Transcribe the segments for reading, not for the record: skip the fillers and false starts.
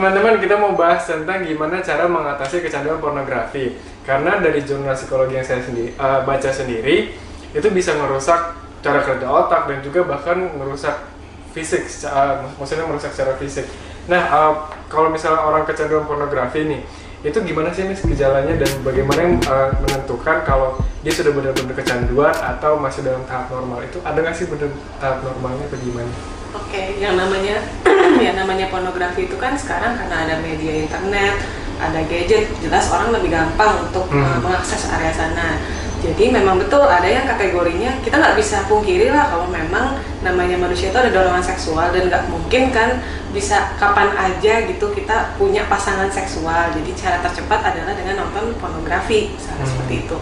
teman-teman, kita mau bahas tentang gimana cara mengatasi kecanduan pornografi. Karena dari jurnal psikologi yang saya baca sendiri, itu bisa merusak cara kerja otak dan juga bahkan merusak fisik, maksudnya merusak secara fisik. Nah, kalau misalnya orang kecanduan pornografi nih, itu gimana sih Miss gejalanya dan bagaimana menentukan kalau dia sudah benar-benar kecanduan atau masih dalam tahap normal? Itu ada nggak sih benar tahap normalnya atau gimana? Oke, yang namanya pornografi itu kan sekarang karena ada media internet, ada gadget, jelas orang lebih gampang untuk mengakses area sana. Jadi memang betul ada yang kategorinya kita nggak bisa pungkiri lah kalau memang namanya manusia itu ada dorongan seksual dan nggak mungkin kan bisa kapan aja gitu kita punya pasangan seksual. Jadi cara tercepat adalah dengan nonton pornografi, misalnya seperti itu.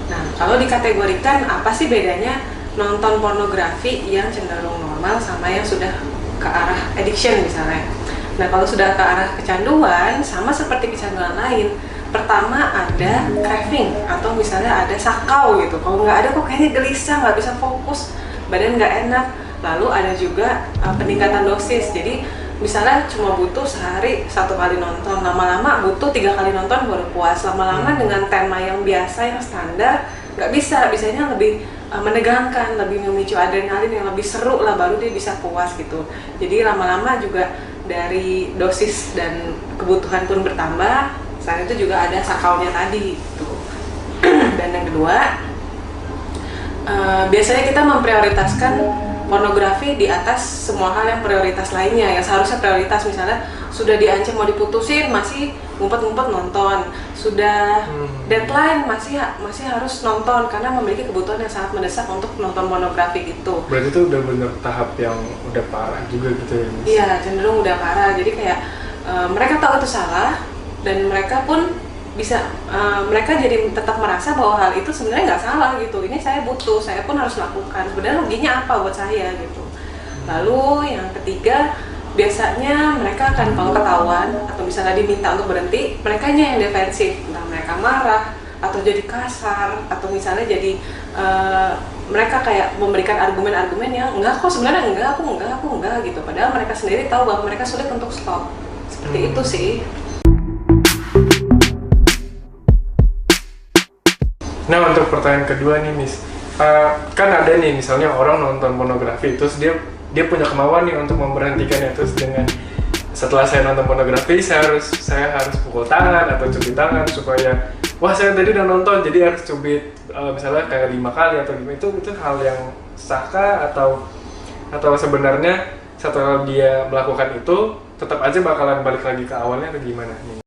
Nah, kalau dikategorikan apa sih bedanya nonton pornografi yang cenderung normal sama yang sudah ke arah addiction misalnya. Nah, kalau sudah ke arah kecanduan, sama seperti kecanduan lain, pertama ada craving atau misalnya ada sakau gitu. Kalau nggak ada kok kayaknya gelisah, nggak bisa fokus, badan nggak enak. Lalu ada juga peningkatan dosis. Jadi misalnya cuma butuh sehari 1 kali nonton, lama-lama butuh 3 kali nonton baru puas. Lama-lama dengan tema yang biasa, yang standar, nggak bisa. Biasanya lebih menegangkan, lebih memicu adrenalin yang lebih seru lah, baru dia bisa puas gitu. Jadi lama-lama juga dari dosis dan kebutuhan pun bertambah. Selain itu juga ada sakaunya tadi gitu. Dan yang kedua, biasanya kita memprioritaskan pornografi di atas semua hal yang prioritas lainnya, yang seharusnya prioritas. Misalnya sudah diancam mau diputusin masih ngumpet-ngumpet nonton, sudah deadline masih harus nonton karena memiliki kebutuhan yang sangat mendesak untuk nonton pornografi itu. Berarti itu udah bener tahap yang udah parah juga gitu ya Miss? Iya, cenderung udah parah. Jadi kayak mereka tahu itu salah dan mereka pun bisa mereka jadi tetap merasa bahwa hal itu sebenarnya nggak salah gitu. Ini saya butuh, saya pun harus lakukan. Sebenarnya ruginya apa buat saya gitu. Lalu yang ketiga, biasanya mereka akan kalau ketahuan atau misalnya diminta untuk berhenti, merekanya yang defensif. Entah mereka marah atau jadi kasar atau misalnya jadi mereka kayak memberikan argumen-argumen yang enggak kok, sebenarnya enggak, aku enggak gitu. Padahal mereka sendiri tahu bahwa mereka sulit untuk stop. Seperti itu sih. Nah, untuk pertanyaan kedua nih Miss, kan ada nih misalnya orang nonton pornografi terus dia punya kemauan nih untuk memberhentikannya, terus dengan setelah saya nonton pornografi saya harus pukul tangan atau cubit tangan supaya wah saya tadi udah nonton jadi harus cubit misalnya kayak 5 kali atau gimana. Itu hal yang sahkah atau sebenarnya setelah dia melakukan itu tetap aja bakalan balik lagi ke awalnya atau gimana nih?